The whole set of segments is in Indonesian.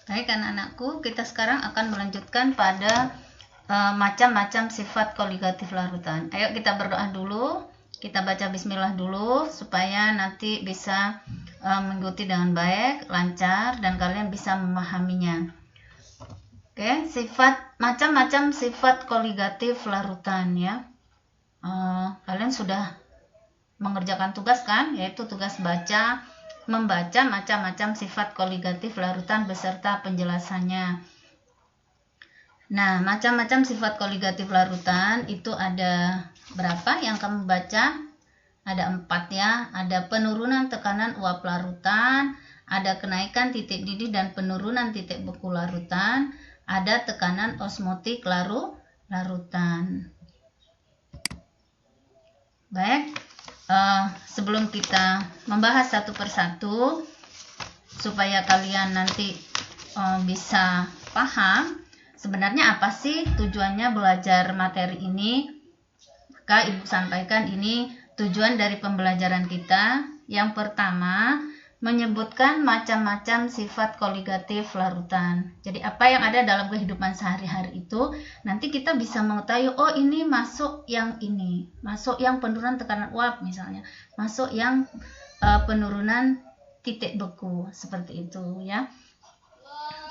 Baik anak-anakku, kita sekarang akan melanjutkan pada macam-macam sifat koligatif larutan. Ayo kita berdoa dulu, kita baca bismillah dulu supaya nanti bisa mengikuti dengan baik, lancar, dan kalian bisa memahaminya. Oke, macam-macam sifat koligatif larutan ya. Kalian sudah mengerjakan tugas kan, yaitu tugas membaca macam-macam sifat koligatif larutan beserta penjelasannya. Nah, macam-macam sifat koligatif larutan itu ada berapa yang kamu baca? Ada 4 ya. Ada penurunan tekanan uap larutan, ada kenaikan titik didih dan penurunan titik beku larutan, ada tekanan osmotik larutan. Baik. Sebelum kita membahas satu persatu supaya kalian nanti bisa paham sebenarnya apa sih tujuannya belajar materi ini, maka Ibu sampaikan ini tujuan dari pembelajaran kita. Yang pertama, menyebutkan macam-macam sifat koligatif larutan. Jadi apa yang ada dalam kehidupan sehari-hari itu nanti kita bisa mengetahui, oh ini masuk yang ini, masuk yang penurunan tekanan uap misalnya, masuk yang penurunan titik beku, seperti itu ya.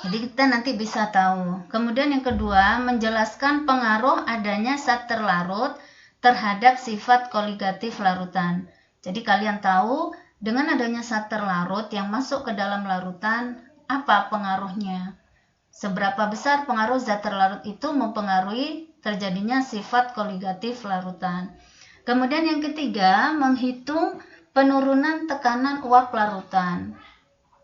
Jadi kita nanti bisa tahu. Kemudian yang kedua, menjelaskan pengaruh adanya zat terlarut terhadap sifat koligatif larutan. Jadi kalian tahu dengan adanya zat terlarut yang masuk ke dalam larutan, apa pengaruhnya? Seberapa besar pengaruh zat terlarut itu mempengaruhi terjadinya sifat koligatif larutan. Kemudian yang ketiga, menghitung penurunan tekanan uap larutan.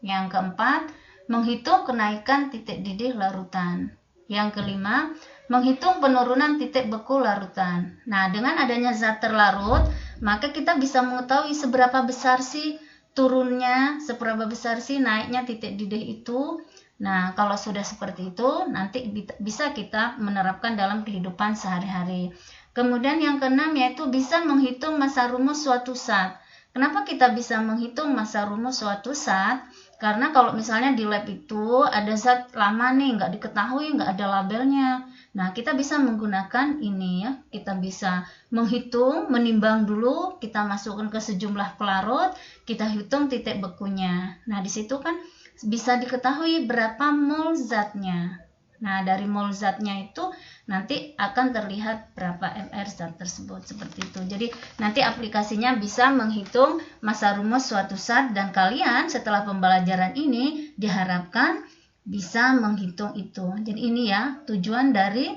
Yang keempat, menghitung kenaikan titik didih larutan. Yang kelima, menghitung penurunan titik beku larutan. Nah, dengan adanya zat terlarut, maka kita bisa mengetahui seberapa besar sih turunnya, seberapa besar sih naiknya titik didih itu. Nah, kalau sudah seperti itu, nanti bisa kita menerapkan dalam kehidupan sehari-hari. Kemudian yang keenam yaitu bisa menghitung masa rumus suatu zat. Kenapa kita bisa menghitung masa rumus suatu zat? Karena kalau misalnya di lab itu ada zat lama nih, nggak diketahui, nggak ada labelnya. Nah, kita bisa menggunakan ini ya. Kita bisa menghitung, menimbang dulu, kita masukkan ke sejumlah pelarut, kita hitung titik bekunya. Nah, di situ kan bisa diketahui berapa mol zatnya. Nah, dari mol zatnya itu nanti akan terlihat berapa mR zat tersebut, seperti itu. Jadi nanti aplikasinya bisa menghitung masa rumus suatu zat, dan kalian setelah pembelajaran ini diharapkan bisa menghitung itu. Jadi ini ya tujuan dari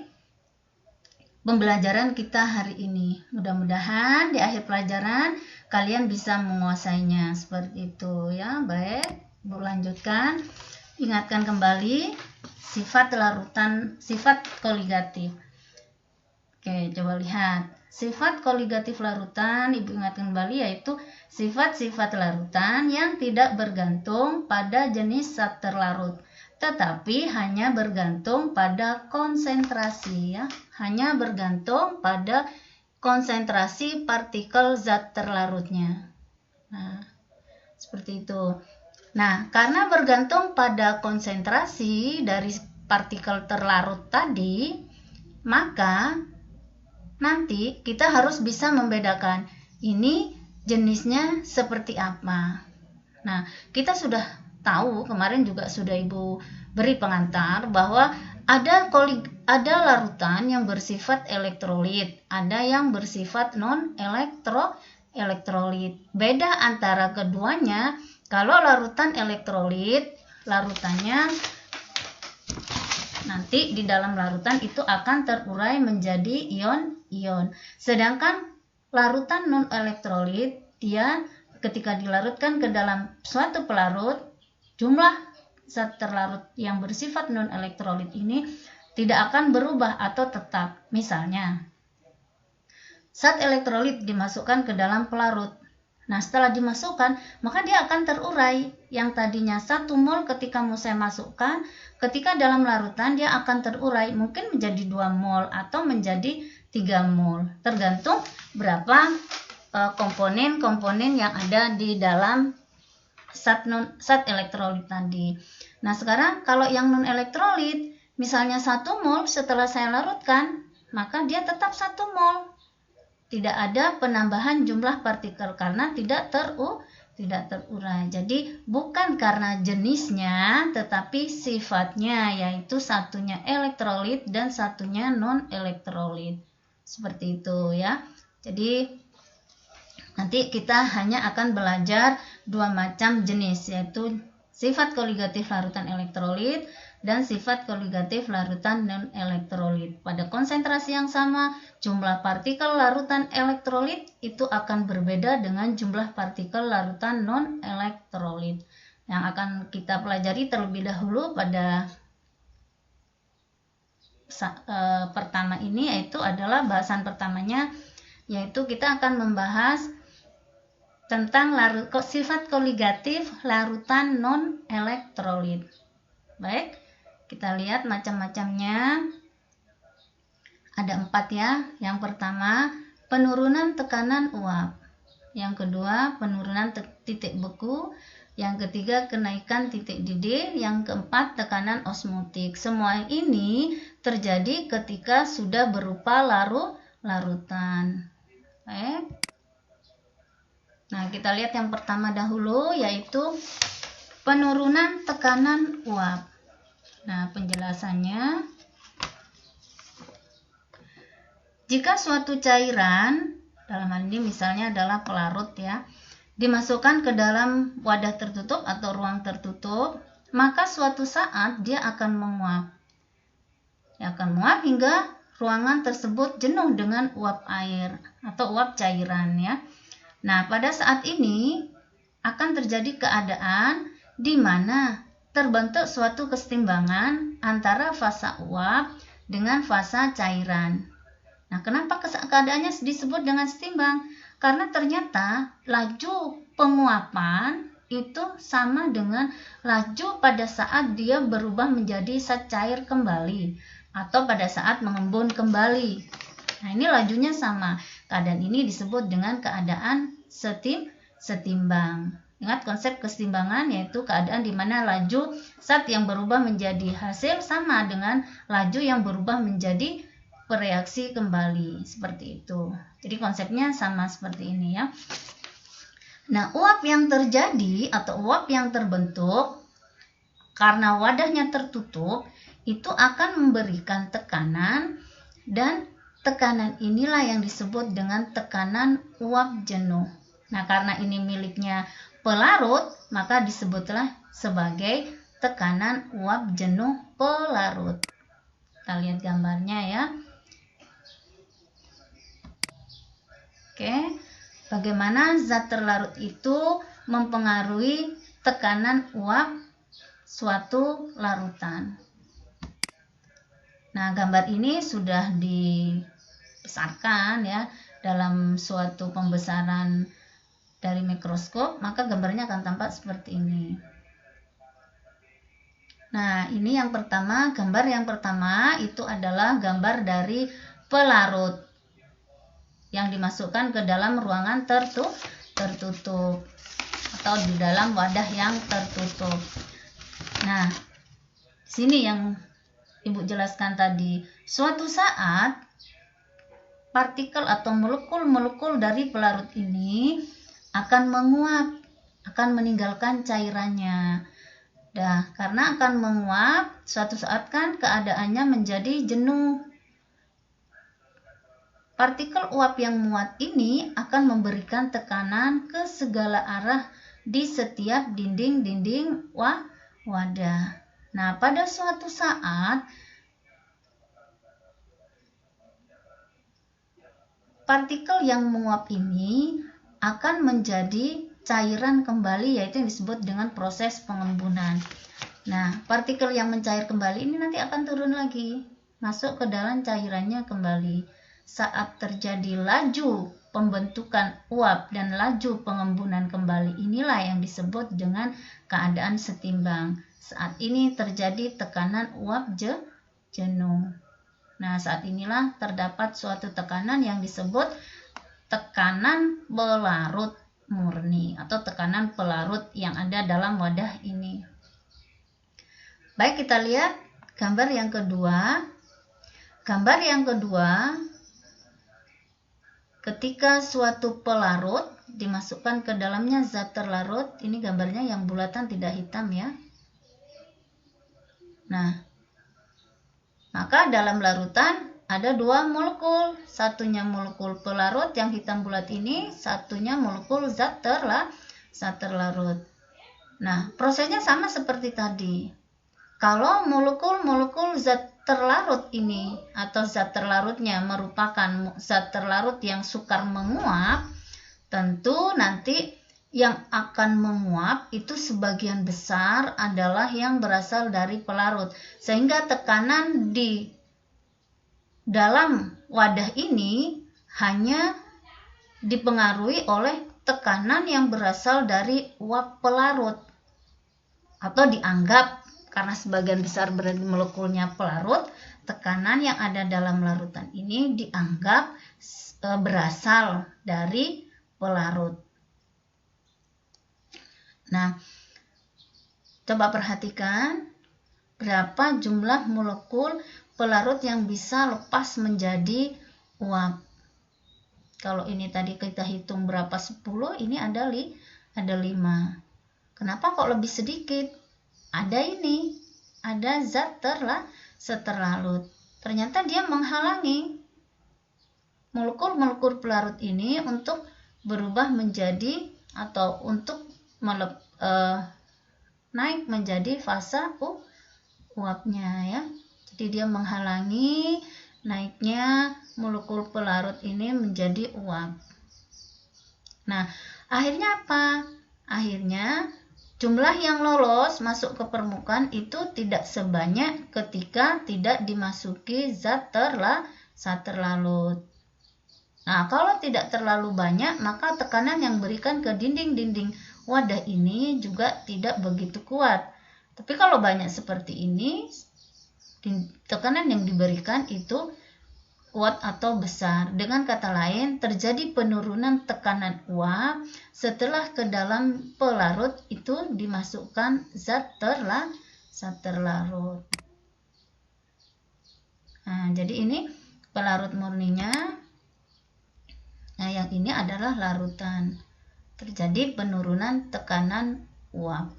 pembelajaran kita hari ini. Mudah-mudahan di akhir pelajaran kalian bisa menguasainya, seperti itu ya. Baik, Bu lanjutkan. Ingatkan kembali sifat larutan, sifat koligatif. Oke, coba lihat. Sifat koligatif larutan, Ibu ingatkan kembali, yaitu sifat-sifat larutan yang tidak bergantung pada jenis zat terlarut, tetapi hanya bergantung pada konsentrasi ya. Hanya bergantung pada konsentrasi partikel zat terlarutnya. Nah, seperti itu. Nah, karena bergantung pada konsentrasi dari partikel terlarut tadi, maka nanti kita harus bisa membedakan ini jenisnya seperti apa. Nah, kita sudah tahu, kemarin juga sudah Ibu beri pengantar bahwa ada larutan yang bersifat elektrolit, ada yang bersifat non elektrolit. Beda antara keduanya, kalau larutan elektrolit, larutannya nanti di dalam larutan itu akan terurai menjadi ion-ion. Sedangkan larutan non elektrolit, dia ketika dilarutkan ke dalam suatu pelarut, jumlah zat terlarut yang bersifat non elektrolit ini tidak akan berubah atau tetap. Misalnya, zat elektrolit dimasukkan ke dalam pelarut. Nah, setelah dimasukkan, maka dia akan terurai. Yang tadinya 1 mol ketika mau saya masukkan, ketika dalam larutan dia akan terurai mungkin menjadi 2 mol atau menjadi 3 mol. Tergantung berapa komponen-komponen yang ada di dalam zat elektrolit tadi. Nah, sekarang kalau yang non-elektrolit, misalnya 1 mol setelah saya larutkan, maka dia tetap 1 mol. Tidak ada penambahan jumlah partikel karena tidak terurai. Jadi bukan karena jenisnya, tetapi sifatnya, yaitu satunya elektrolit dan satunya non-elektrolit. Seperti itu ya. Jadi nanti kita hanya akan belajar 2 macam jenis, yaitu sifat koligatif larutan elektrolit dan sifat koligatif larutan non-elektrolit. Pada konsentrasi yang sama, jumlah partikel larutan elektrolit itu akan berbeda dengan jumlah partikel larutan non-elektrolit. Yang akan kita pelajari terlebih dahulu pada pertama ini, yaitu adalah bahasan pertamanya, yaitu kita akan membahas tentang sifat koligatif larutan non-elektrolit. Baik, kita lihat macam-macamnya. Ada 4 ya. Yang pertama, penurunan tekanan uap. Yang kedua, penurunan titik beku. Yang ketiga, kenaikan titik didih. Yang keempat, tekanan osmotik. Semua ini terjadi ketika sudah berupa larutan. Baik. Nah, kita lihat yang pertama dahulu, yaitu penurunan tekanan uap. Nah, penjelasannya, jika suatu cairan, dalam hal ini misalnya adalah pelarut ya, dimasukkan ke dalam wadah tertutup atau ruang tertutup, maka suatu saat dia akan menguap. Dia akan menguap hingga ruangan tersebut jenuh dengan uap air atau uap cairan ya. Nah, pada saat ini akan terjadi keadaan di mana terbentuk suatu kesetimbangan antara fasa uap dengan fasa cairan. Nah, kenapa keadaannya disebut dengan setimbang? Karena ternyata laju penguapan itu sama dengan laju pada saat dia berubah menjadi zat cair kembali atau pada saat mengembun kembali. Nah, ini lajunya sama. Keadaan ini disebut dengan keadaan setimbang. Ingat konsep kesetimbangan, yaitu keadaan di mana laju zat yang berubah menjadi hasil sama dengan laju yang berubah menjadi bereaksi kembali. Seperti itu. Jadi konsepnya sama seperti ini ya. Nah, uap yang terjadi atau uap yang terbentuk karena wadahnya tertutup itu akan memberikan tekanan, dan tekanan inilah yang disebut dengan tekanan uap jenuh. Nah, karena ini miliknya pelarut, maka disebutlah sebagai tekanan uap jenuh pelarut. Kita lihat gambarnya ya. Oke, bagaimana zat terlarut itu mempengaruhi tekanan uap suatu larutan. Nah, gambar ini sudah dibesarkan ya dalam suatu pembesaran dari mikroskop, maka gambarnya akan tampak seperti ini. Nah, ini yang pertama, gambar yang pertama itu adalah gambar dari pelarut yang dimasukkan ke dalam ruangan tertutup atau di dalam wadah yang tertutup. Nah, sini yang Ibu jelaskan tadi, suatu saat partikel atau molekul-molekul dari pelarut ini akan menguap, akan meninggalkan cairannya. Nah, karena akan menguap, suatu saat kan keadaannya menjadi jenuh. Partikel uap yang menguap ini akan memberikan tekanan ke segala arah di setiap dinding-dinding wadah. Nah, pada suatu saat partikel yang menguap ini akan menjadi cairan kembali, yaitu yang disebut dengan proses pengembunan. Nah, partikel yang mencair kembali ini nanti akan turun lagi, masuk ke dalam cairannya kembali. Saat terjadi laju pembentukan uap dan laju pengembunan kembali, inilah yang disebut dengan keadaan setimbang. Saat ini terjadi tekanan uap jenuh. Nah, saat inilah terdapat suatu tekanan yang disebut tekanan pelarut murni atau tekanan pelarut yang ada dalam wadah ini. Baik, kita lihat gambar yang kedua. Gambar yang kedua, ketika suatu pelarut dimasukkan ke dalamnya zat terlarut, ini gambarnya yang bulatan tidak hitam ya. Nah, maka dalam larutan ada dua molekul, satunya molekul pelarut yang hitam bulat ini, satunya molekul zat terlarut. Nah, prosesnya sama seperti tadi. Kalau molekul-molekul zat terlarut ini atau zat terlarutnya merupakan zat terlarut yang sukar menguap, tentu nanti yang akan menguap itu sebagian besar adalah yang berasal dari pelarut, sehingga tekanan di dalam wadah ini hanya dipengaruhi oleh tekanan yang berasal dari uap pelarut, atau dianggap karena sebagian besar berarti molekulnya pelarut, tekanan yang ada dalam larutan ini dianggap berasal dari pelarut. Nah, coba perhatikan berapa jumlah molekul pelarut yang bisa lepas menjadi uap. Kalau ini tadi kita hitung berapa 10, ini ada 5. Kenapa kok lebih sedikit? Ada zat terlarut. Ternyata dia menghalangi molekul-molekul pelarut ini untuk berubah menjadi atau untuk naik menjadi fase uapnya ya. Jadi dia menghalangi naiknya molekul pelarut ini menjadi uap. Nah, akhirnya apa? Akhirnya jumlah yang lolos masuk ke permukaan itu tidak sebanyak ketika tidak dimasuki zat terlarut. Nah, kalau tidak terlalu banyak, maka tekanan yang berikan ke dinding-dinding wadah ini juga tidak begitu kuat. Tapi kalau banyak seperti ini, tekanan yang diberikan itu kuat atau besar. Dengan kata lain, terjadi penurunan tekanan uap setelah ke dalam pelarut itu dimasukkan zat terlarut. Nah, jadi ini pelarut murninya. Nah, yang ini adalah larutan. Terjadi penurunan tekanan uap.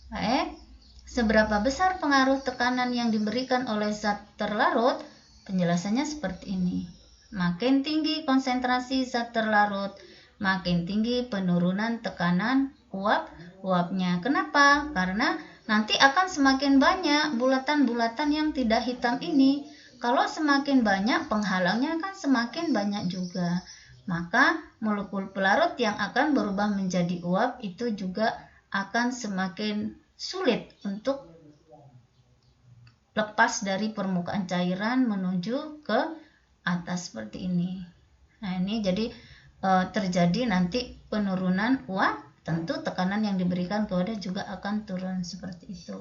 Baik, seberapa besar pengaruh tekanan yang diberikan oleh zat terlarut? Penjelasannya seperti ini. Makin tinggi konsentrasi zat terlarut, makin tinggi penurunan tekanan uapnya. Kenapa? Karena nanti akan semakin banyak bulatan-bulatan yang tidak hitam ini. Kalau semakin banyak, penghalangnya akan semakin banyak juga. Maka molekul pelarut yang akan berubah menjadi uap itu juga akan semakin sulit untuk lepas dari permukaan cairan menuju ke atas seperti ini. Nah, ini jadi terjadi nanti penurunan uap, tentu tekanan yang diberikan ke wadah juga akan turun seperti itu.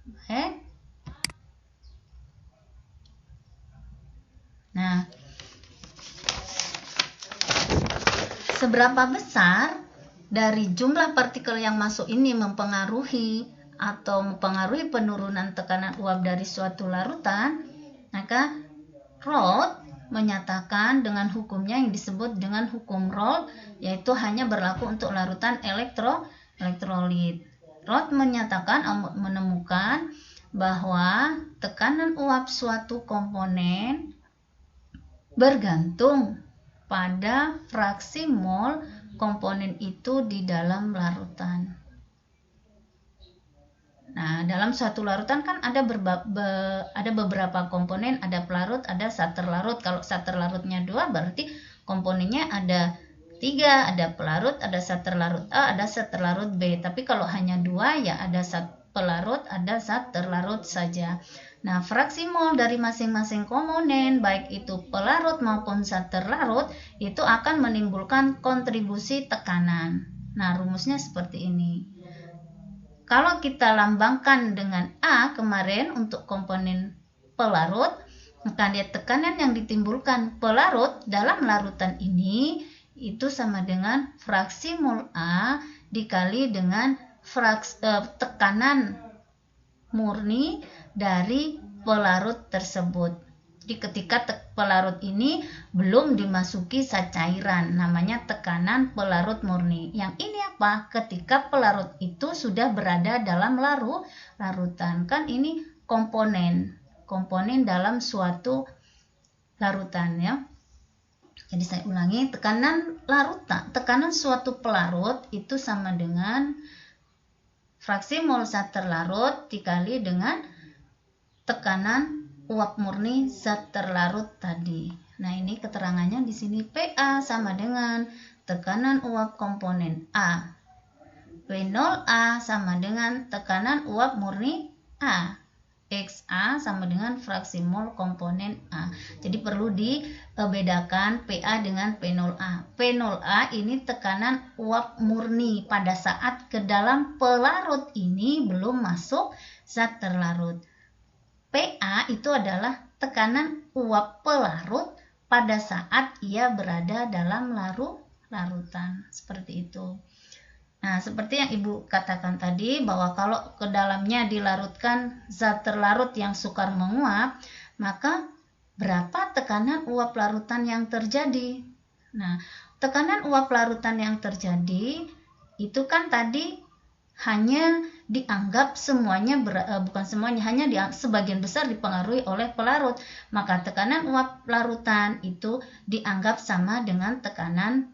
Baik. Nah, seberapa besar dari jumlah partikel yang masuk ini mempengaruhi penurunan tekanan uap dari suatu larutan, maka Roth menyatakan dengan hukumnya yang disebut dengan hukum Roth, yaitu hanya berlaku untuk larutan elektrolit. Roth menemukan bahwa tekanan uap suatu komponen bergantung pada fraksi mol komponen itu di dalam larutan. Nah, dalam suatu larutan kan ada beberapa komponen, ada pelarut, ada zat terlarut. Kalau zat terlarutnya 2, berarti komponennya ada 3, ada pelarut, ada zat terlarut A, ada zat terlarut B. Tapi kalau hanya 2, ya ada zat pelarut, ada zat terlarut saja. Nah, fraksi mol dari masing-masing komponen, baik itu pelarut maupun zat terlarut, itu akan menimbulkan kontribusi tekanan. Nah, rumusnya seperti ini. Kalau kita lambangkan dengan A kemarin untuk komponen pelarut, maka lihat tekanan yang ditimbulkan pelarut dalam larutan ini itu sama dengan fraksi mol A dikali dengan tekanan murni dari pelarut tersebut. Jadi ketika pelarut ini belum dimasuki zat cairan, namanya tekanan pelarut murni. Yang ini apa? Ketika pelarut itu sudah berada dalam larutan. Kan ini komponen dalam suatu larutan ya. Jadi saya ulangi, tekanan suatu pelarut itu sama dengan fraksi mol zat terlarut dikali dengan tekanan uap murni zat terlarut tadi. Nah, ini keterangannya di sini PA sama dengan tekanan uap komponen A. P0A sama dengan tekanan uap murni A. XA sama dengan fraksi mol komponen A. Jadi perlu dibedakan PA dengan P0A. P0A ini tekanan uap murni pada saat ke dalam pelarut ini belum masuk zat terlarut. PA itu adalah tekanan uap pelarut pada saat ia berada dalam larutan. Seperti itu. Nah, seperti yang Ibu katakan tadi, bahwa kalau ke dalamnya dilarutkan zat terlarut yang sukar menguap, maka berapa tekanan uap larutan yang terjadi? Nah, tekanan uap larutan yang terjadi itu kan tadi hanya dianggap semuanya, bukan semuanya, hanya sebagian besar dipengaruhi oleh pelarut. Maka tekanan uap larutan itu dianggap sama dengan tekanan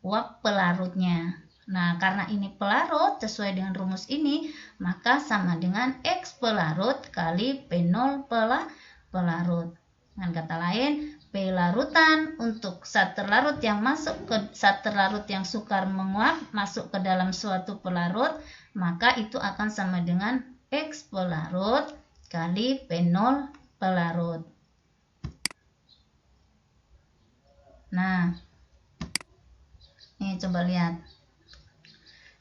uap pelarutnya. Nah, karena ini pelarut sesuai dengan rumus ini, maka sama dengan X pelarut kali P0 pelarut. Dengan kata lain, P larutan untuk zat terlarut yang masuk ke zat terlarut yang sukar menguap masuk ke dalam suatu pelarut, maka itu akan sama dengan X pelarut kali P0 pelarut. Nah, ini coba lihat.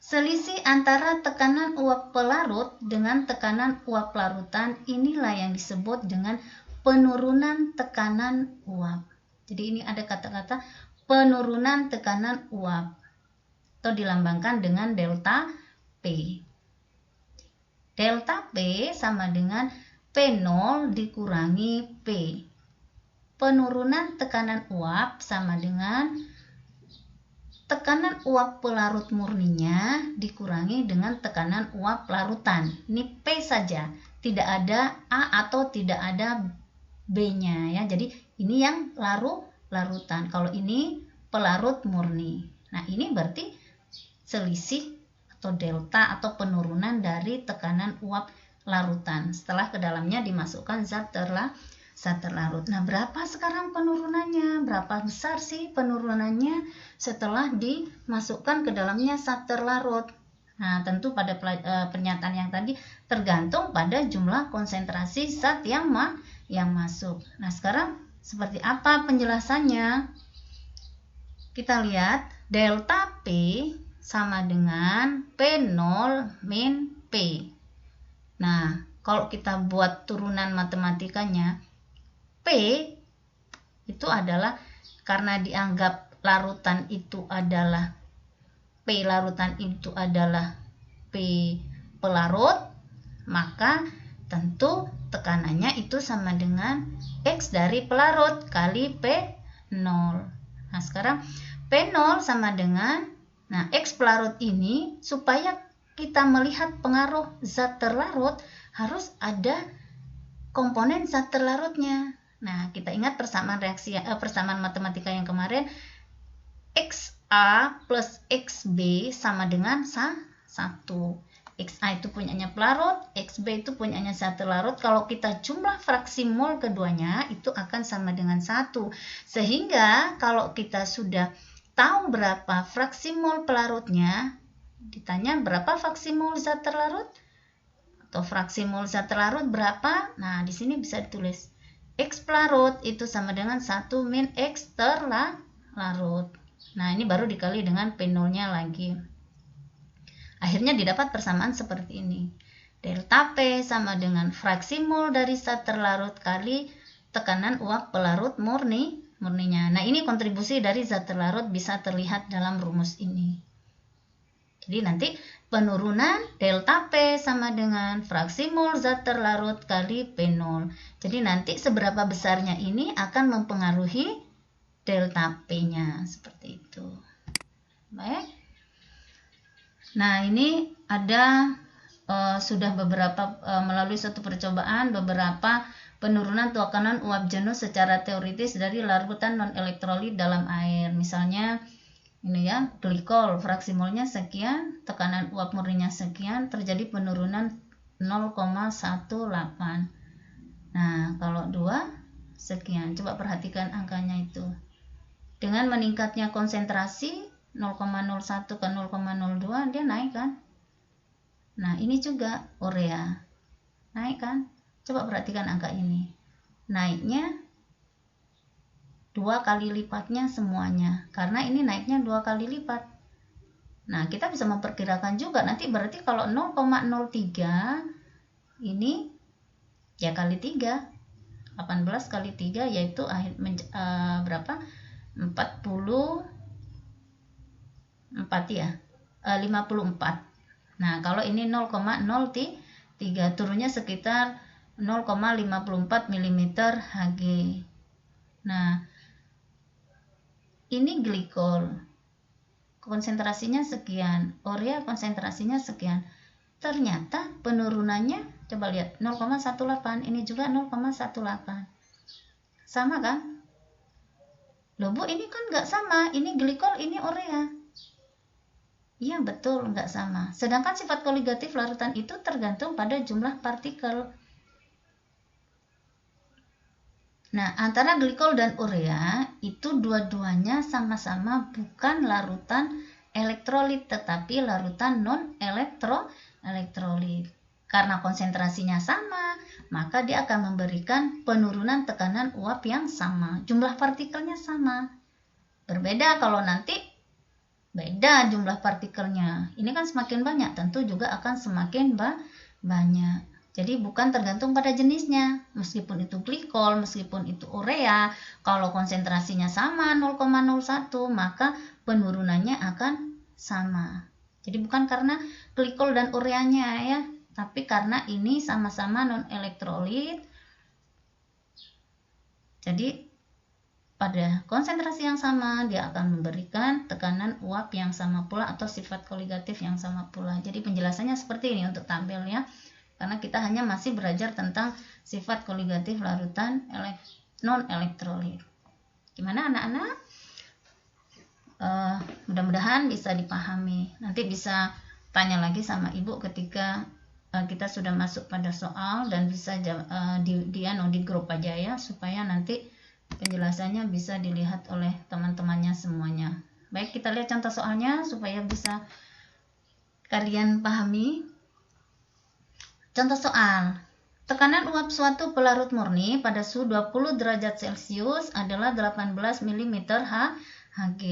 Selisih antara tekanan uap pelarut dengan tekanan uap larutan inilah yang disebut dengan penurunan tekanan uap. Jadi ini ada kata-kata penurunan tekanan uap atau dilambangkan dengan delta P. Delta P sama dengan P0 dikurangi P. Penurunan tekanan uap sama dengan tekanan uap pelarut murninya dikurangi dengan tekanan uap larutan. Ini P saja, tidak ada A atau tidak ada B-nya ya. Jadi ini yang larutan. Kalau ini pelarut murni. Nah, ini berarti selisih atau delta atau penurunan dari tekanan uap larutan setelah ke dalamnya dimasukkan zat terlarut. Nah, berapa sekarang penurunannya? Berapa besar sih penurunannya setelah dimasukkan ke dalamnya zat terlarut? Nah, tentu pada pernyataan yang tadi tergantung pada jumlah konsentrasi zat yang masuk. Nah, sekarang seperti apa penjelasannya? Kita lihat delta P sama dengan P0 min P. Nah, kalau kita buat turunan matematikanya, P itu adalah karena dianggap larutan itu adalah P larutan itu adalah P pelarut, maka tentu tekanannya itu sama dengan X dari pelarut kali P0. Nah, sekarang P0 sama dengan, nah, X pelarut ini supaya kita melihat pengaruh zat terlarut harus ada komponen zat terlarutnya. Nah, kita ingat persamaan matematika yang kemarin, XA plus XB sama dengan 1. XA itu punyanya pelarut, XB itu punyanya zat terlarut. Kalau kita jumlah fraksi mol keduanya itu akan sama dengan 1. Sehingga kalau kita sudah tahu berapa fraksi mol pelarutnya, ditanya berapa fraksi mol zat terlarut atau fraksi mol zat terlarut berapa? Nah, di sini bisa ditulis X pelarut itu sama dengan 1 min X terlarut. Nah, ini baru dikali dengan P0-nya lagi. Akhirnya didapat persamaan seperti ini. Delta P sama dengan fraksi mol dari zat terlarut kali tekanan uap pelarut murninya. Nah, ini kontribusi dari zat terlarut bisa terlihat dalam rumus ini. Jadi nanti penurunan delta P sama dengan fraksi mol zat terlarut kali P0. Jadi nanti seberapa besarnya ini akan mempengaruhi delta P-nya, seperti itu. Baik. Nah, ini ada sudah beberapa melalui suatu percobaan beberapa penurunan tekanan uap jenuh secara teoritis dari larutan non-elektrolit dalam air. Misalnya ini ya, glikol fraksi molnya sekian, tekanan uap murninya sekian, terjadi penurunan 0,18. Nah, kalau 2 sekian. Coba perhatikan angkanya itu. Dengan meningkatnya konsentrasi 0,01 ke 0,02 dia naik kan? Nah, ini juga urea. Naik kan? Coba perhatikan angka ini. Naiknya 2 kali lipatnya semuanya, karena ini naiknya 2 kali lipat. Nah, kita bisa memperkirakan juga nanti berarti kalau 0,03 ini ya kali 3, 18 kali 3 yaitu berapa? 44 ya, 54. Nah, kalau ini 0,03 turunnya sekitar 0,54 mm Hg. Nah, ini glikol konsentrasinya sekian, urea konsentrasinya sekian. Ternyata penurunannya coba lihat 0,18, ini juga 0,18. Sama kan? Loh Bu, ini kan nggak sama, ini glikol, ini urea. Iya betul, nggak sama. Sedangkan sifat koligatif larutan itu tergantung pada jumlah partikel. Nah, antara glikol dan urea itu dua-duanya sama-sama bukan larutan elektrolit, tetapi larutan non-elektrolit. Karena konsentrasinya sama, maka dia akan memberikan penurunan tekanan uap yang sama. Jumlah partikelnya sama. Berbeda kalau nanti beda jumlah partikelnya. Ini kan semakin banyak, tentu juga akan semakin banyak. Jadi bukan tergantung pada jenisnya, meskipun itu glikol, meskipun itu urea, kalau konsentrasinya sama 0,01 maka penurunannya akan sama. Jadi bukan karena glikol dan ureanya ya, tapi karena ini sama-sama non-elektrolit. Jadi pada konsentrasi yang sama dia akan memberikan tekanan uap yang sama pula atau sifat koligatif yang sama pula. Jadi penjelasannya seperti ini untuk tabel ya. Karena kita hanya masih belajar tentang sifat koligatif larutan non-elektrolit. Gimana anak-anak? Mudah-mudahan bisa dipahami. Nanti bisa tanya lagi sama ibu ketika kita sudah masuk pada soal, dan bisa di grup aja ya, supaya nanti penjelasannya bisa dilihat oleh teman-temannya semuanya. Baik, kita lihat contoh soalnya supaya bisa kalian pahami. Contoh soal, tekanan uap suatu pelarut murni pada suhu 20 derajat Celcius adalah 18 mm Hg.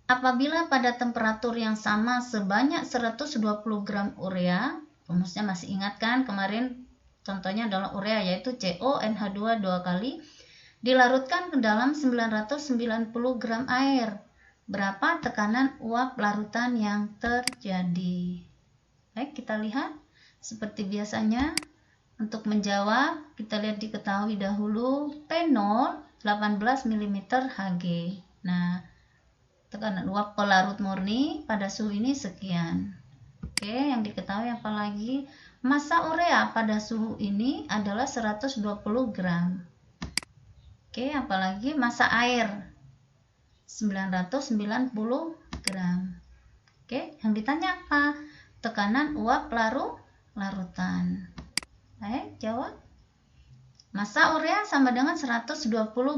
Apabila pada temperatur yang sama sebanyak 120 gram urea, rumusnya masih ingat kan kemarin contohnya adalah urea yaitu CONH2 2 kali, dilarutkan ke dalam 990 gram air. Berapa tekanan uap larutan yang terjadi? Baik, kita lihat. Seperti biasanya, untuk menjawab, kita lihat diketahui dahulu P0 18 mm Hg. Nah, tekanan uap pelarut murni pada suhu ini sekian. Oke, yang diketahui apa lagi? Massa urea pada suhu ini adalah 120 gram. Oke, apalagi massa air 990 gram. Oke, yang ditanya apa? Tekanan uap larutan. Baik, jawab. Massa urea sama dengan 120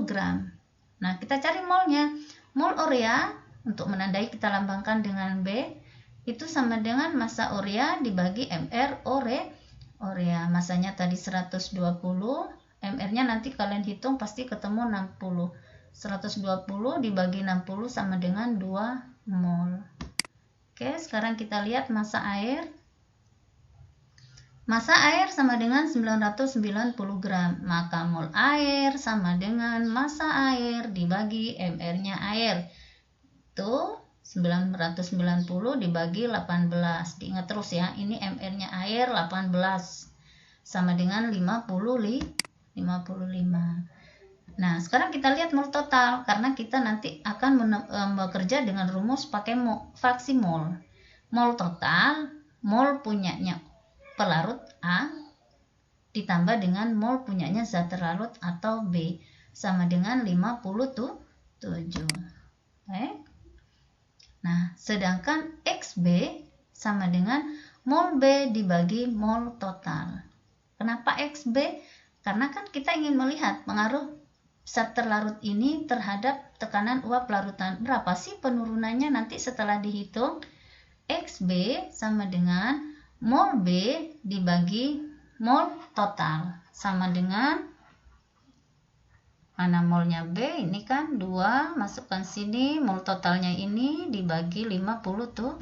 gram. Nah, kita cari molnya. Mol urea, untuk menandai kita lambangkan dengan B, itu sama dengan massa urea dibagi MR urea. Masanya tadi 120, MR-nya nanti kalian hitung pasti ketemu 60. 120 dibagi 60 sama dengan 2 mol. Oke, sekarang kita lihat massa air. Massa air sama dengan 990 gram, maka mol air sama dengan massa air dibagi MR-nya air. Itu 990 dibagi 18. Diingat terus ya, ini mR-nya air 18 sama dengan 55. Nah, sekarang kita lihat mol total karena kita nanti akan bekerja dengan rumus pakai fraksi mol. Mol total, mol punyanya pelarut A ditambah dengan mol punyanya zat terlarut atau B sama dengan 57. Baik. Nah, sedangkan XB sama dengan mol B dibagi mol total. Kenapa XB? Karena kan kita ingin melihat pengaruh zat terlarut ini terhadap tekanan uap larutan. Berapa sih penurunannya nanti setelah dihitung? XB sama dengan mol B dibagi mol total. Sama dengan, mana molnya B? Ini kan 2, masukkan sini, mol totalnya ini dibagi 57.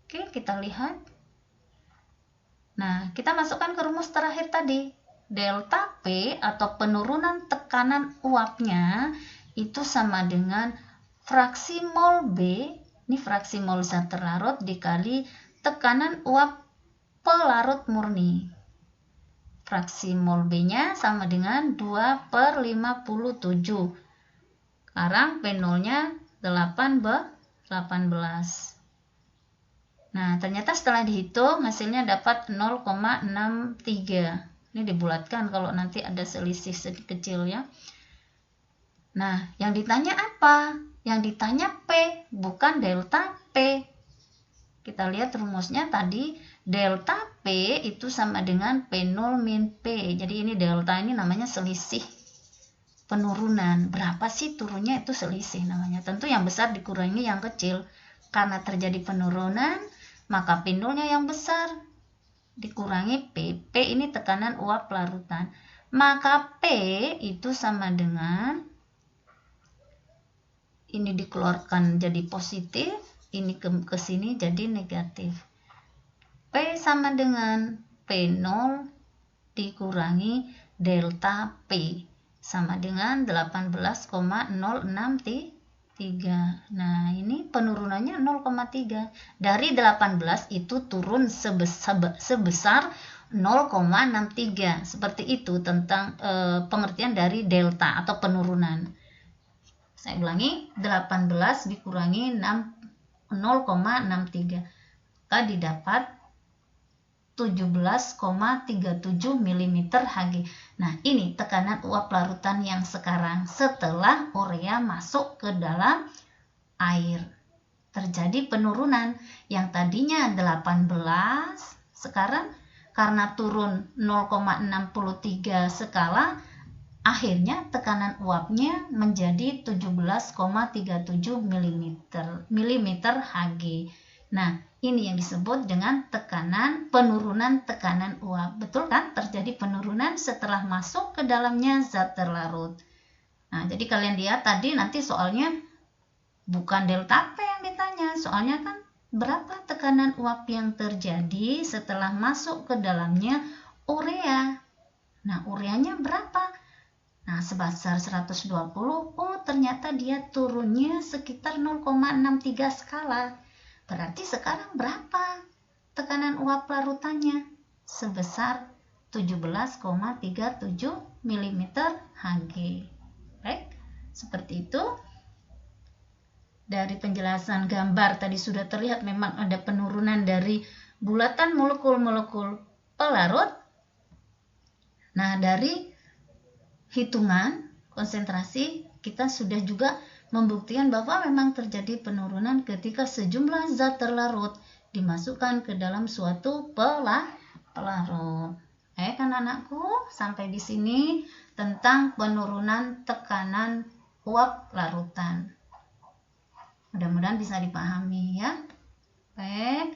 Oke, kita lihat. Nah, kita masukkan ke rumus terakhir tadi. Delta P atau penurunan tekanan uapnya itu sama dengan fraksi mol B, ini fraksi mol zat terlarut dikali tekanan uap pelarut murni. Fraksi mol B-nya sama dengan 2/57. Sekarang P0-nya 18. Nah, ternyata setelah dihitung hasilnya dapat 0,63. Ini dibulatkan kalau nanti ada selisih sedikit kecil ya. Nah, yang ditanya apa? Yang ditanya P, bukan delta P. Kita lihat rumusnya tadi, delta P itu sama dengan P0 min P. Jadi ini delta ini namanya selisih penurunan. Berapa sih turunnya, itu selisih namanya. Tentu yang besar dikurangi yang kecil. Karena terjadi penurunan, maka P0-nya yang besar dikurangi P. P ini tekanan uap larutan. Maka P itu sama dengan, ini dikeluarkan jadi positif, ini ke sini jadi negatif. P sama dengan P0 dikurangi delta P sama dengan 18,063. Nah, ini penurunannya 0,3. Dari 18 itu turun sebesar 0,63. Seperti itu tentang pengertian dari delta atau penurunan. Saya ulangi, 18 dikurangi 0,63. Maka didapat 17,37 mm Hg. Nah, ini tekanan uap larutan yang sekarang setelah urea masuk ke dalam air. Terjadi penurunan yang tadinya 18, sekarang karena turun 0,63 skala, akhirnya tekanan uapnya menjadi 17,37 mm Hg. Nah, ini yang disebut dengan penurunan tekanan uap. Betul kan? Terjadi penurunan setelah masuk ke dalamnya zat terlarut. Nah, jadi kalian lihat tadi nanti soalnya bukan delta P yang ditanya. Soalnya kan berapa tekanan uap yang terjadi setelah masuk ke dalamnya urea. Nah, ureanya berapa? Nah, sebesar 120. Oh, ternyata dia turunnya sekitar 0,63 skala. Berarti sekarang berapa tekanan uap larutannya? Sebesar 17,37 mm Hg. Baik, seperti itu. Dari penjelasan gambar tadi sudah terlihat memang ada penurunan dari bulatan molekul-molekul pelarut. Nah, dari hitungan konsentrasi kita sudah juga membuktikan bahwa memang terjadi penurunan ketika sejumlah zat terlarut dimasukkan ke dalam suatu pelarut. Kan anakku, sampai di sini tentang penurunan tekanan uap larutan. Mudah-mudahan bisa dipahami ya. Baik.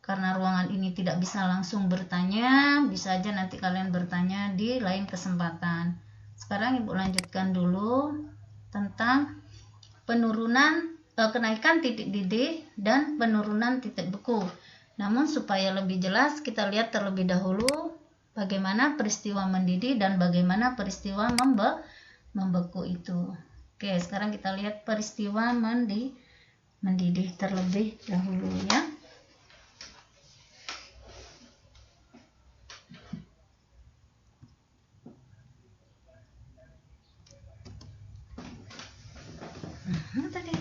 Karena ruangan ini tidak bisa langsung bertanya, bisa aja nanti kalian bertanya di lain kesempatan. Sekarang Ibu lanjutkan dulu tentang penurunan kenaikan titik didih dan penurunan titik beku. Namun supaya lebih jelas kita lihat terlebih dahulu bagaimana peristiwa mendidih dan bagaimana peristiwa membeku itu. Oke, sekarang kita lihat peristiwa mendidih terlebih dahulu ya. Tadi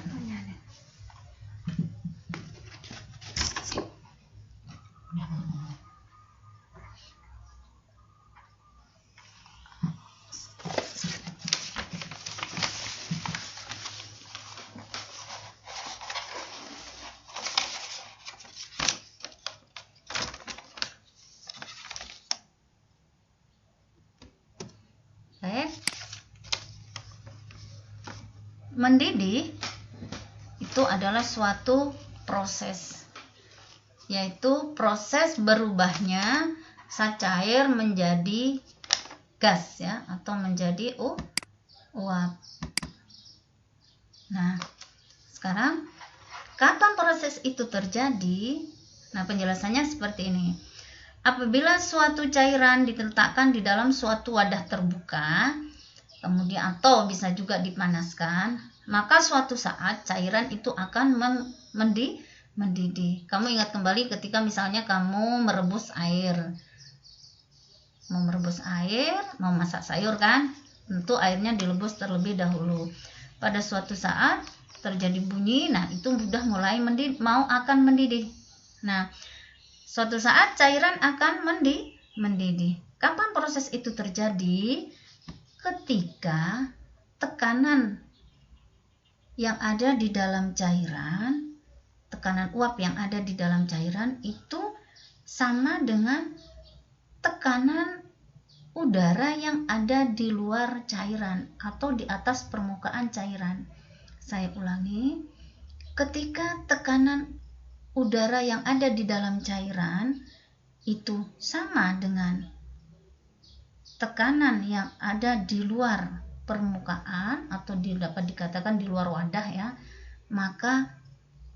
mendidih itu adalah suatu proses, yaitu proses berubahnya zat cair menjadi gas ya, atau menjadi uap. Nah, sekarang kapan proses itu terjadi? Nah, penjelasannya seperti ini. Apabila suatu cairan diletakkan di dalam suatu wadah terbuka, kemudian atau bisa juga dipanaskan, maka suatu saat cairan itu akan mendidih. Kamu ingat kembali ketika misalnya kamu merebus air. Mau merebus air, mau masak sayur kan? Tentu airnya direbus terlebih dahulu. Pada suatu saat terjadi bunyi, nah itu sudah mulai akan mendidih. Nah, suatu saat cairan akan mendidih. Kapan proses itu terjadi? Ketika tekanan yang ada di dalam cairan, tekanan uap yang ada di dalam cairan itu sama dengan tekanan udara yang ada di luar cairan atau di atas permukaan cairan. Saya ulangi, ketika tekanan udara yang ada di dalam cairan itu sama dengan tekanan yang ada di luar permukaan atau dapat dikatakan di luar wadah ya, maka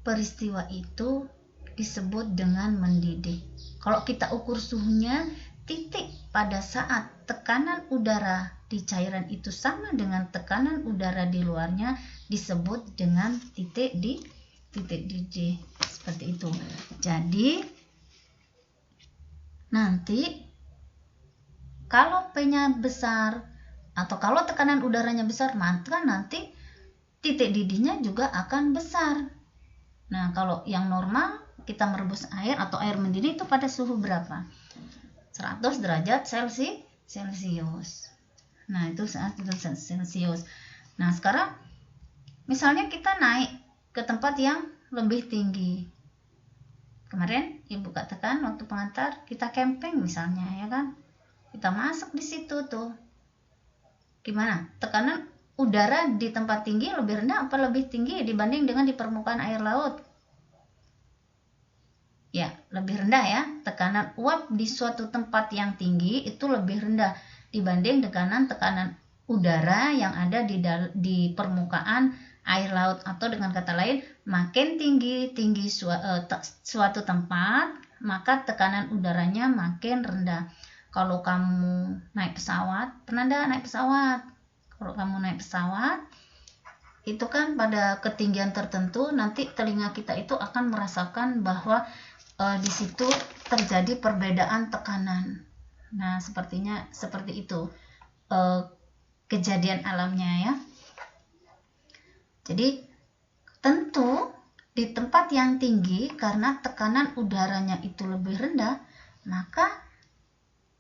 peristiwa itu disebut dengan mendidih. Kalau kita ukur suhunya, titik pada saat tekanan udara di cairan itu sama dengan tekanan udara di luarnya disebut dengan titik didih, seperti itu. Jadi nanti kalau P-nya besar atau kalau tekanan udaranya besar, maka nanti titik didihnya juga akan besar. Nah, kalau yang normal kita merebus air atau air mendidih itu pada suhu berapa? 100 derajat Celcius. Nah, itu 100 derajat Celcius. Nah, sekarang misalnya kita naik ke tempat yang lebih tinggi. Kemarin Ibu katakan waktu pengantar kita camping misalnya, ya kan? Kita masuk di situ tuh. Gimana? Tekanan udara di tempat tinggi lebih rendah apa lebih tinggi dibanding dengan di permukaan air laut? Ya, lebih rendah ya. Tekanan uap di suatu tempat yang tinggi itu lebih rendah dibanding dengan tekanan udara yang ada di permukaan air laut, atau dengan kata lain, makin tinggi suatu tempat, maka tekanan udaranya makin rendah. Kalau kamu naik pesawat, pernah enggak naik pesawat? Kalau kamu naik pesawat, itu kan pada ketinggian tertentu nanti telinga kita itu akan merasakan bahwa di situ terjadi perbedaan tekanan. Nah, sepertinya seperti itu kejadian alamnya ya. Jadi tentu di tempat yang tinggi karena tekanan udaranya itu lebih rendah, maka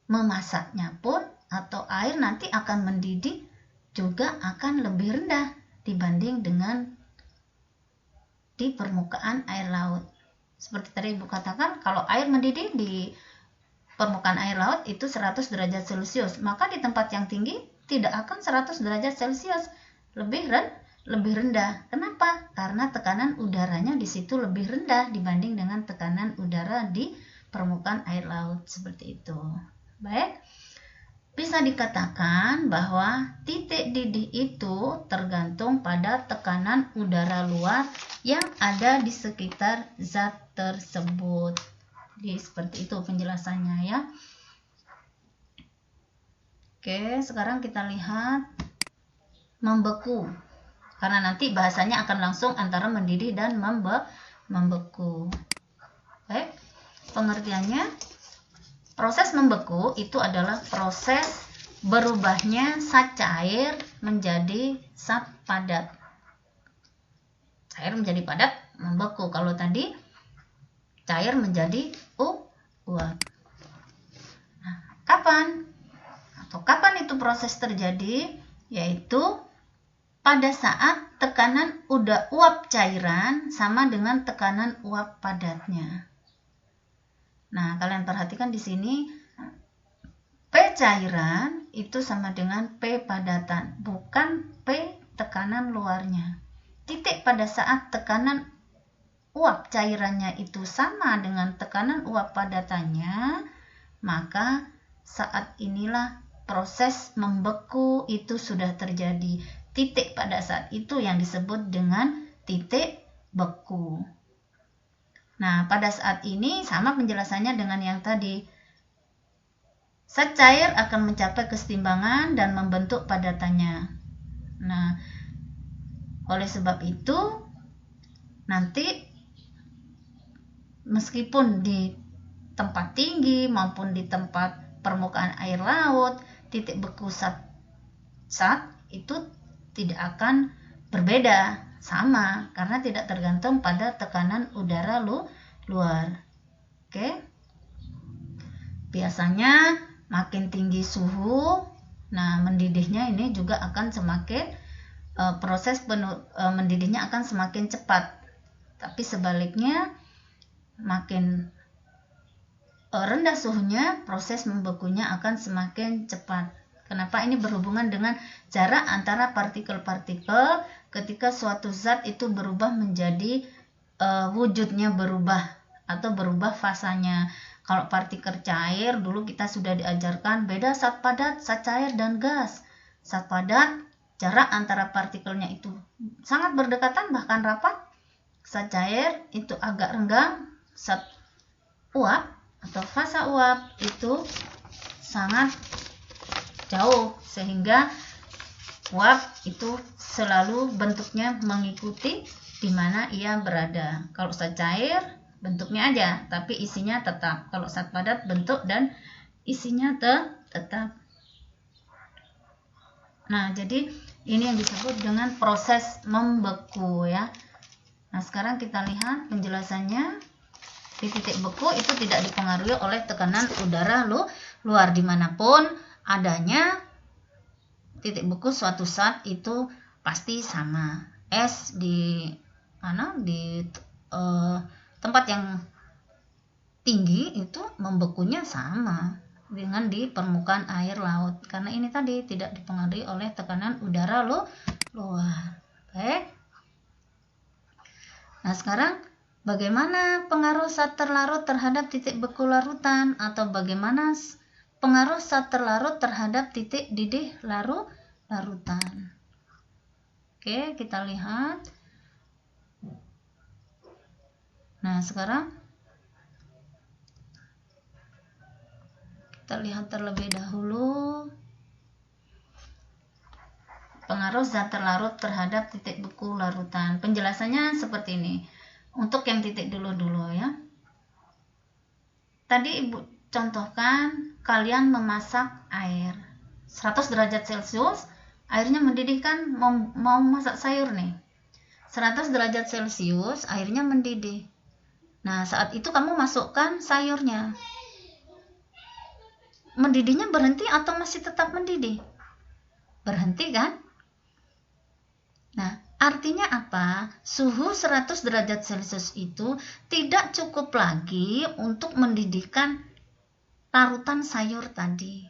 memasaknya pun atau air nanti akan mendidih juga akan lebih rendah dibanding dengan di permukaan air laut. Seperti tadi Ibu katakan, kalau air mendidih di permukaan air laut itu 100 derajat Celcius, maka di tempat yang tinggi tidak akan 100 derajat Celcius, lebih rendah. Kenapa? Karena tekanan udaranya di situ lebih rendah dibanding dengan tekanan udara di permukaan air laut, seperti itu. Baik, bisa dikatakan bahwa titik didih itu tergantung pada tekanan udara luar yang ada di sekitar zat tersebut. Jadi seperti itu penjelasannya ya. Oke, sekarang kita lihat membeku. Karena nanti bahasanya akan langsung antara mendidih dan membeku. Baik, pengertiannya, proses membeku itu adalah proses berubahnya zat cair menjadi zat padat. Cair menjadi padat, membeku. Kalau tadi cair menjadi uap. Nah, kapan itu proses terjadi? Yaitu pada saat tekanan uap cairan sama dengan tekanan uap padatnya. Nah, kalian perhatikan di sini P cairan itu sama dengan P padatan, bukan P tekanan luarnya. Titik pada saat tekanan uap cairannya itu sama dengan tekanan uap padatannya, maka saat inilah proses membeku itu sudah terjadi. Titik pada saat itu yang disebut dengan titik beku. Nah, pada saat ini sama penjelasannya dengan yang tadi. Zat cair akan mencapai kesetimbangan dan membentuk padatannya. Nah, oleh sebab itu, nanti meskipun di tempat tinggi maupun di tempat permukaan air laut, titik beku zat itu tidak akan berbeda, sama, karena tidak tergantung pada tekanan udara luar. Oke. Biasanya makin tinggi suhu, nah mendidihnya ini juga akan semakin proses mendidihnya akan semakin cepat. Tapi sebaliknya, makin rendah suhunya, proses membekunya akan semakin cepat. Kenapa? Ini berhubungan dengan jarak antara partikel-partikel ketika suatu zat itu berubah menjadi wujudnya berubah atau berubah fasanya. Kalau partikel cair, dulu kita sudah diajarkan beda zat padat, zat cair, dan gas. Zat padat, jarak antara partikelnya itu sangat berdekatan, bahkan rapat. Zat cair itu agak renggang. Zat uap atau fasa uap itu sangat jauh, sehingga uap itu selalu bentuknya mengikuti di mana ia berada. Kalau zat cair bentuknya aja, tapi isinya tetap. Kalau zat padat bentuk dan isinya tetap. Nah, jadi ini yang disebut dengan proses membeku ya. Nah, sekarang kita lihat penjelasannya. Di titik beku itu tidak dipengaruhi oleh tekanan udara luar. Dimanapun adanya titik beku suatu zat itu pasti sama. Es di tempat yang tinggi itu membekunya sama dengan di permukaan air laut, karena ini tadi tidak dipengaruhi oleh tekanan udara luar. Baik. Nah, sekarang bagaimana pengaruh zat terlarut terhadap titik beku larutan, atau bagaimana pengaruh zat terlarut terhadap titik didih larutan? Oke, kita lihat. Nah, sekarang kita lihat terlebih dahulu pengaruh zat terlarut terhadap titik beku larutan. Penjelasannya seperti ini. Untuk yang titik dulu ya. Tadi Ibu contohkan kalian memasak air 100 derajat Celcius, airnya mendidih kan, mau masak sayur nih. 100 derajat Celcius, airnya mendidih. Nah, saat itu kamu masukkan sayurnya. Mendidihnya berhenti atau masih tetap mendidih? Berhenti kan? Nah, artinya apa? Suhu 100 derajat Celcius itu tidak cukup lagi untuk mendidihkan larutan sayur tadi.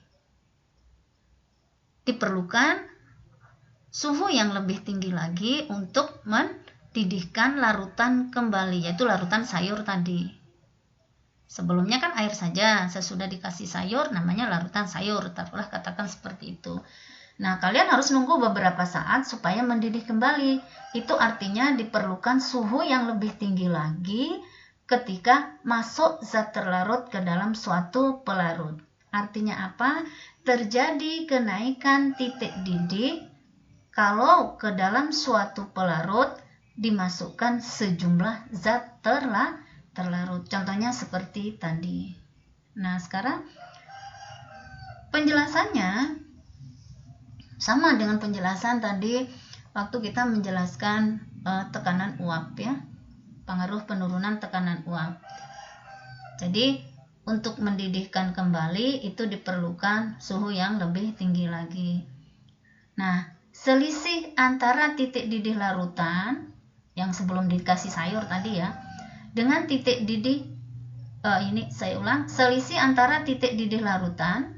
Diperlukan suhu yang lebih tinggi lagi untuk mendidihkan larutan kembali, yaitu larutan sayur tadi. Sebelumnya kan air saja, sesudah dikasih sayur namanya larutan sayur, taruhlah katakan seperti itu. Nah, kalian harus nunggu beberapa saat supaya mendidih kembali. Itu artinya diperlukan suhu yang lebih tinggi lagi ketika masuk zat terlarut ke dalam suatu pelarut. Artinya apa? Terjadi kenaikan titik didih kalau ke dalam suatu pelarut dimasukkan sejumlah zat terlarut. Contohnya seperti tadi. Nah, sekarang penjelasannya sama dengan penjelasan tadi waktu kita menjelaskan tekanan uap ya, pengaruh penurunan tekanan uap. Jadi untuk mendidihkan kembali itu diperlukan suhu yang lebih tinggi lagi. Nah, selisih antara titik didih larutan yang sebelum dikasih sayur tadi ya, dengan titik didih ini saya ulang, selisih antara titik didih larutan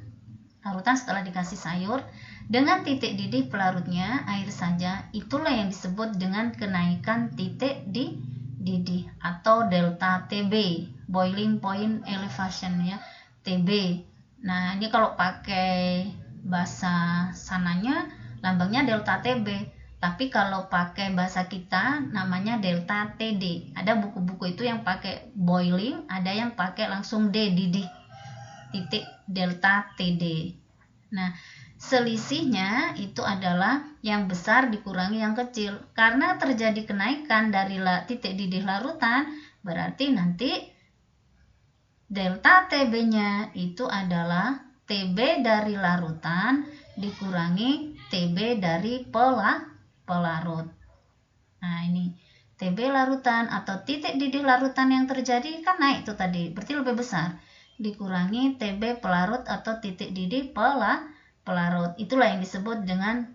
setelah dikasih sayur dengan titik didih pelarutnya air saja, itulah yang disebut dengan kenaikan titik didih atau delta TB, boiling point elevation ya, TB. Nah, ini kalau pakai bahasa sananya lambangnya delta TB, tapi kalau pakai bahasa kita namanya delta TD. Ada buku-buku itu yang pakai boiling, ada yang pakai langsung D, didih, titik delta TD. Nah, selisihnya itu adalah yang besar dikurangi yang kecil. Karena terjadi kenaikan dari titik didih larutan, berarti nanti delta TB-nya itu adalah TB dari larutan dikurangi TB dari pelarut. Nah, ini TB larutan atau titik didih larutan yang terjadi kan naik itu tadi, berarti lebih besar, dikurangi TB pelarut atau titik didih pelarut. Itulah yang disebut dengan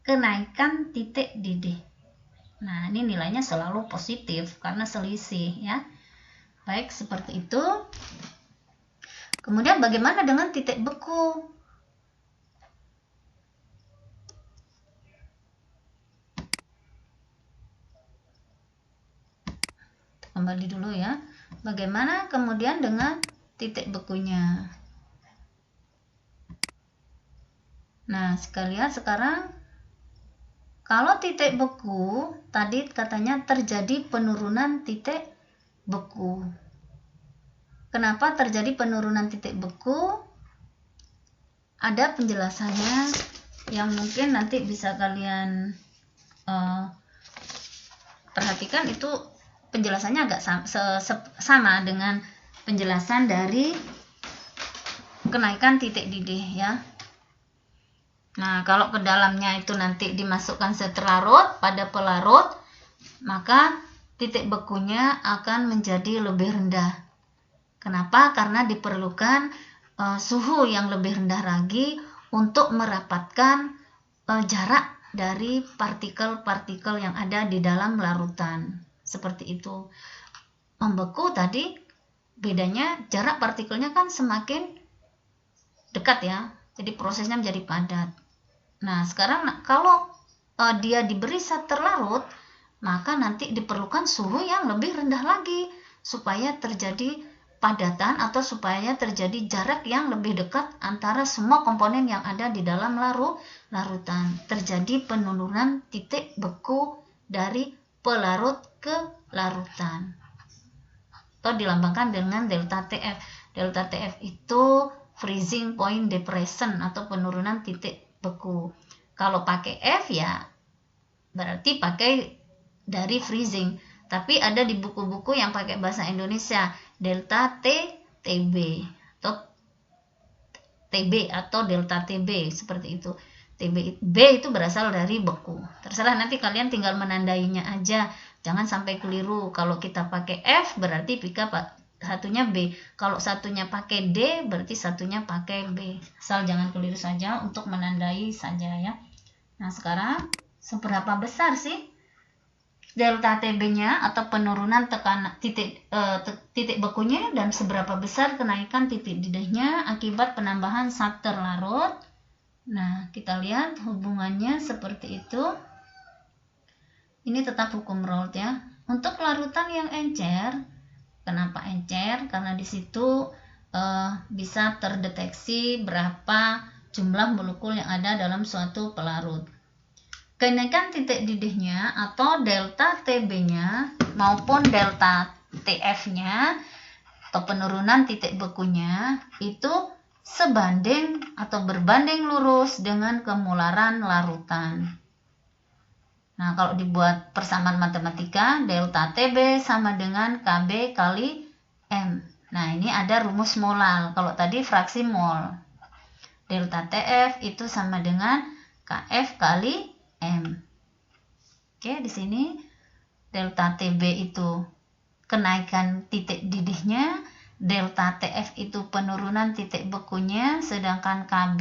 kenaikan titik didih. Nah, ini nilainya selalu positif karena selisih ya. Baik, seperti itu. Kemudian bagaimana dengan titik beku? Kembali dulu ya. Bagaimana kemudian dengan titik bekunya? Nah, sekalian sekarang kalau titik beku tadi katanya terjadi penurunan titik beku. Kenapa terjadi penurunan titik beku? Ada penjelasannya yang mungkin nanti bisa kalian perhatikan, itu penjelasannya agak sama dengan penjelasan dari kenaikan titik didih ya. Nah, kalau ke dalamnya itu nanti dimasukkan seterlarut pada pelarut, maka titik bekunya akan menjadi lebih rendah. Kenapa? Karena diperlukan suhu yang lebih rendah lagi untuk merapatkan jarak dari partikel-partikel yang ada di dalam larutan. Seperti itu. Membeku tadi bedanya jarak partikelnya kan semakin dekat ya. Jadi prosesnya menjadi padat. Nah, sekarang kalau dia diberi zat terlarut, maka nanti diperlukan suhu yang lebih rendah lagi supaya terjadi padatan atau supaya terjadi jarak yang lebih dekat antara semua komponen yang ada di dalam larutan. Terjadi penurunan titik beku dari pelarut ke larutan. Atau dilambangkan dengan delta TF. Delta TF itu freezing point depression atau penurunan titik beku. Kalau pakai F ya berarti pakai dari freezing. Tapi ada di buku-buku yang pakai bahasa Indonesia delta TB atau delta TB seperti itu. B itu berasal dari beku. Terserah, nanti kalian tinggal menandainya aja. Jangan sampai keliru. Kalau kita pakai F berarti pika satunya B. Kalau satunya pakai D berarti satunya pakai B. Asal jangan keliru saja, untuk menandai saja ya. Nah, sekarang seberapa besar sih delta TB-nya atau penurunan tekanan titik bekunya, dan seberapa besar kenaikan titik didihnya akibat penambahan zat terlarut? Nah, kita lihat hubungannya seperti itu. Ini tetap hukum Raoult ya. Untuk larutan yang encer, kenapa encer? Karena di situ bisa terdeteksi berapa jumlah molekul yang ada dalam suatu pelarut. Kenaikan titik didihnya atau delta TB-nya maupun delta TF-nya atau penurunan titik bekunya itu sebanding atau berbanding lurus dengan kemolaran larutan. Nah, kalau dibuat persamaan matematika, delta TB sama dengan KB kali M. Nah, ini ada rumus molal. Kalau tadi fraksi mol. Delta TF itu sama dengan KF kali M. Oke, di sini delta TB itu kenaikan titik didihnya, delta TF itu penurunan titik bekunya, sedangkan KB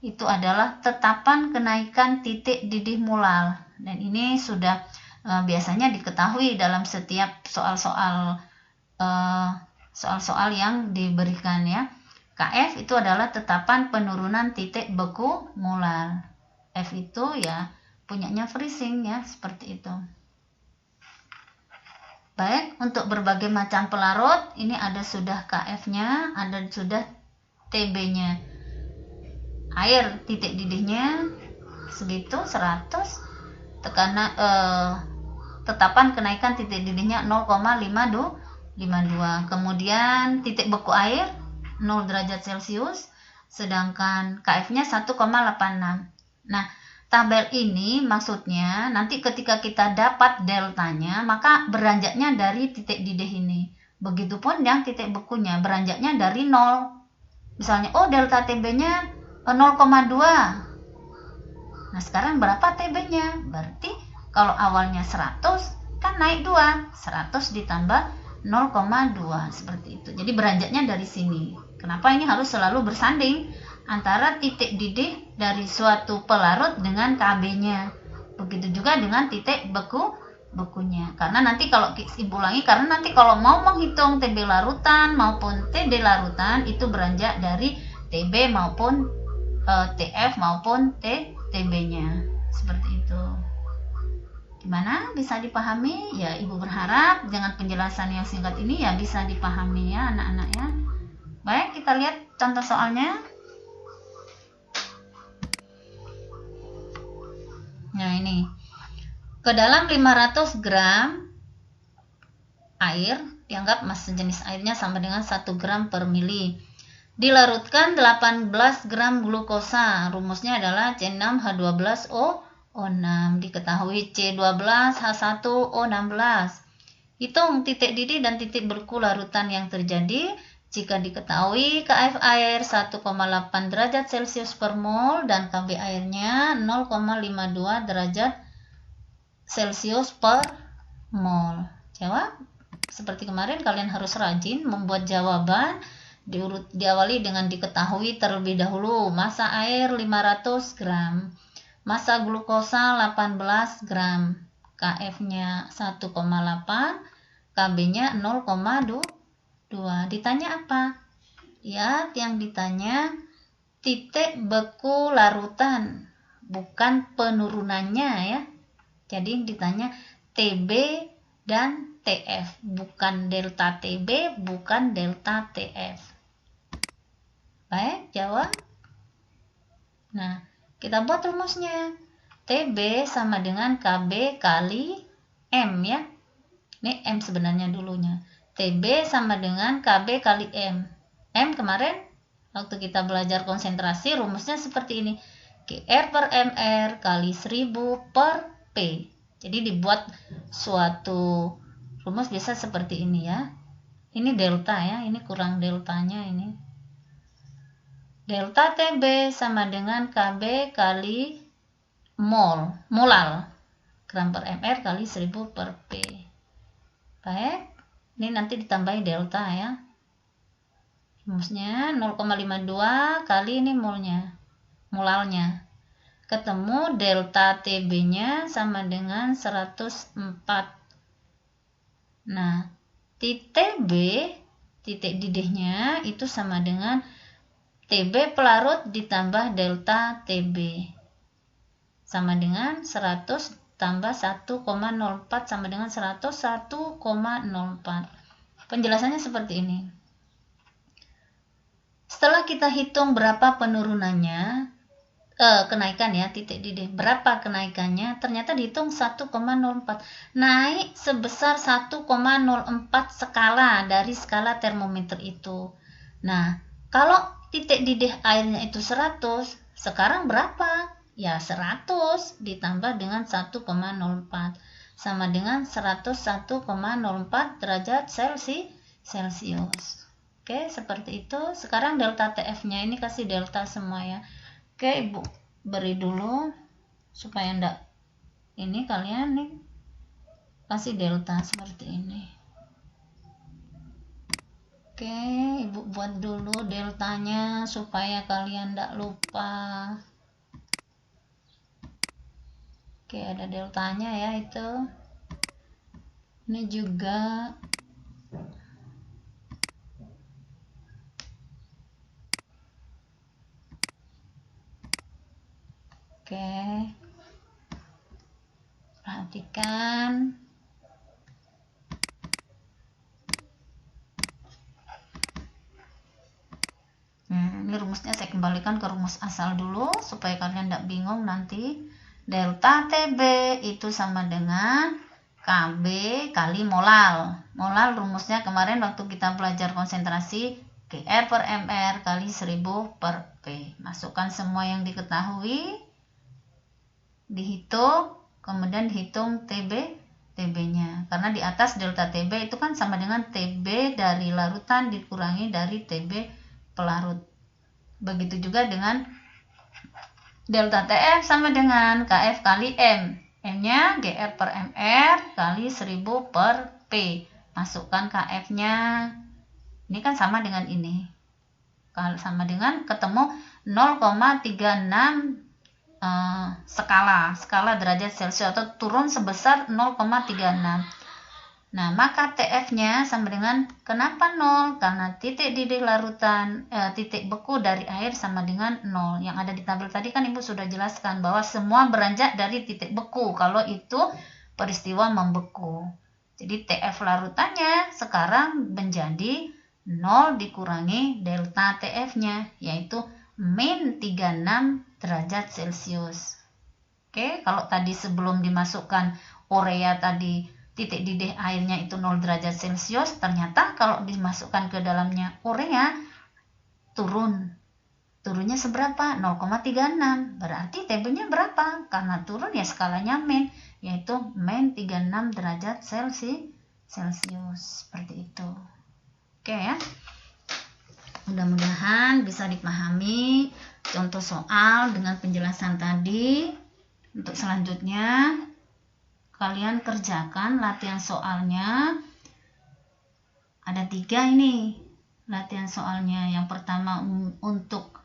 itu adalah tetapan kenaikan titik didih molal. Dan ini sudah biasanya diketahui dalam setiap soal-soal yang diberikan ya. KF itu adalah tetapan penurunan titik beku molal. F itu ya punyanya freezing ya, seperti itu. Baik, untuk berbagai macam pelarut, ini ada sudah KF-nya, ada sudah TB-nya. Air titik didihnya segitu 100, tetapan kenaikan titik didihnya 0,52. Kemudian titik beku air 0 derajat Celcius, sedangkan KF-nya 1,86. Nah, tabel ini maksudnya nanti ketika kita dapat deltanya, maka beranjaknya dari titik didih ini. Begitupun yang titik bekunya, beranjaknya dari 0. Misalnya, oh delta TB-nya 0,2. Nah, sekarang berapa TB-nya? Berarti kalau awalnya 100, kan naik 2. 100 ditambah 0,2, seperti itu. Jadi beranjaknya dari sini. Kenapa ini harus selalu bersanding antara titik didih dari suatu pelarut dengan KB-nya. Begitu juga dengan titik bekunya. Karena nanti kalau ibu ulangi, karena nanti kalau mau menghitung TB larutan maupun TD larutan itu beranjak dari TB maupun TF maupun TB-nya. Seperti itu. Gimana? Bisa dipahami? Ya, ibu berharap dengan penjelasan yang singkat ini ya bisa dipahami ya anak-anak ya. Baik, kita lihat contoh soalnya. Nah, ini. Ke dalam 500 gram air, dianggap massa jenis airnya sama dengan 1 gram per mili. Dilarutkan 18 gram glukosa. Rumusnya adalah C6H12O6. Diketahui C12H1O16. Hitung titik didih dan titik beku larutan yang terjadi. Jika diketahui KF air 1,8 derajat Celcius per mol dan KB airnya 0,52 derajat Celcius per mol. Jawab. Seperti kemarin, kalian harus rajin membuat jawaban. Diawali dengan diketahui terlebih dahulu. Massa air 500 gram. Massa glukosa 18 gram. KF-nya 1,8. KB-nya 0,2. Ditanya apa? Ya, yang ditanya titik beku larutan, bukan penurunannya ya. Jadi ditanya TB dan TF, bukan delta TB, bukan delta TF. Baik, jawab. Nah, kita buat rumusnya. TB sama dengan KB kali M ya. Ini M sebenarnya dulunya. TB sama dengan KB kali M. M kemarin waktu kita belajar konsentrasi rumusnya seperti ini. QR per MR kali 1000 per P. Jadi dibuat suatu rumus bisa seperti ini ya. Ini delta ya, ini kurang deltanya ini. Delta TB sama dengan KB kali molal. Gram per MR kali 1000 per P. Baik. Ini nanti ditambahi delta ya. Rumusnya 0,52 kali ini molalnya. Ketemu delta TB-nya sama dengan 104. Nah, titik B, titik didihnya itu sama dengan TB pelarut ditambah delta TB. Sama dengan 100 tambah 1,04 sama dengan 101,04. Penjelasannya seperti ini. Setelah kita hitung berapa penurunannya, kenaikan ya, titik didih, berapa kenaikannya, ternyata dihitung 1,04. Naik sebesar 1,04 skala dari skala termometer itu. Nah, Kalau titik didih airnya itu 100, sekarang berapa? Ya 100 ditambah dengan 1,04 sama dengan 101,04 derajat Celcius. Oke, seperti itu. Sekarang delta TF-nya ini kasih delta semua ya. Oke, Ibu beri dulu supaya enggak ini kalian nih kasih delta seperti ini. Oke, Ibu buat dulu deltanya supaya kalian enggak lupa. Oke, ada deltanya ya itu. Ini juga oke. Perhatikan. Ini rumusnya saya kembalikan ke rumus asal dulu supaya kalian tidak bingung nanti. Delta TB itu sama dengan KB kali molal. Molal rumusnya kemarin waktu kita belajar konsentrasi GR per MR kali 1000 per P. Masukkan semua yang diketahui, dihitung, kemudian dihitung TB-nya. Karena di atas delta TB itu kan sama dengan TB dari larutan dikurangi dari TB pelarut. Begitu juga dengan delta TF sama dengan KF kali M. M-nya GR per MR kali 1000 per P. Masukkan KF-nya. Ini kan sama dengan ini. Kalau sama dengan ketemu 0,36 skala derajat Celcius atau turun sebesar 0,36. Nah, maka TF-nya sama dengan kenapa 0? Karena titik didih larutan titik beku dari air sama dengan 0. Yang ada di tabel tadi kan Ibu sudah jelaskan bahwa semua beranjak dari titik beku kalau itu peristiwa membeku. Jadi TF larutannya sekarang menjadi 0 dikurangi delta TF-nya yaitu min 36 derajat Celcius. Oke, kalau tadi sebelum dimasukkan urea tadi titik didih airnya itu 0 derajat Celcius, ternyata kalau dimasukkan ke dalamnya urea turunnya seberapa? 0,36. Berarti TB-nya berapa? Karena turun ya skalanya min, yaitu min 36 derajat Celcius. Seperti itu. Oke ya. Mudah-mudahan bisa dipahami contoh soal dengan penjelasan tadi. Untuk selanjutnya kalian kerjakan latihan soalnya. Ada 3 ini latihan soalnya. Yang pertama untuk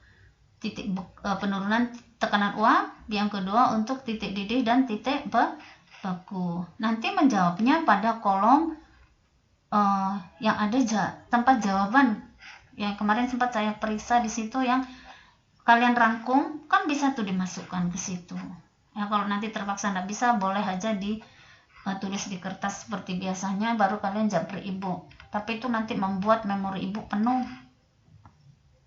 titik penurunan tekanan uap, yang kedua untuk titik didih dan titik beku. Nanti menjawabnya pada kolom yang ada tempat jawaban yang kemarin sempat saya periksa di situ, yang kalian rangkum kan bisa tuh dimasukkan ke situ. Ya, kalau nanti terpaksa tidak bisa, boleh aja tulis di kertas seperti biasanya, baru kalian japri Ibu. Tapi itu nanti membuat memori Ibu penuh.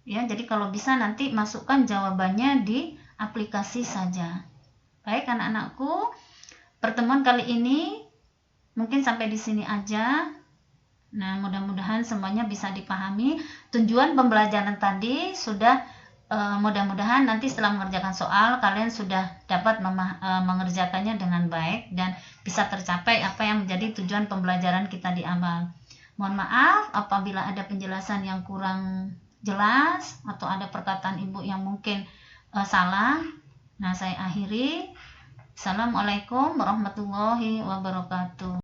Ya, jadi kalau bisa nanti masukkan jawabannya di aplikasi saja. Baik anak-anakku, pertemuan kali ini mungkin sampai di sini aja. Nah, mudah-mudahan semuanya bisa dipahami. Tujuan pembelajaran tadi sudah mudah-mudahan nanti setelah mengerjakan soal kalian sudah dapat mengerjakannya dengan baik dan bisa tercapai apa yang menjadi tujuan pembelajaran kita di awal. Mohon maaf apabila ada penjelasan yang kurang jelas atau ada perkataan Ibu yang mungkin salah. Nah, saya akhiri. Assalamualaikum warahmatullahi wabarakatuh.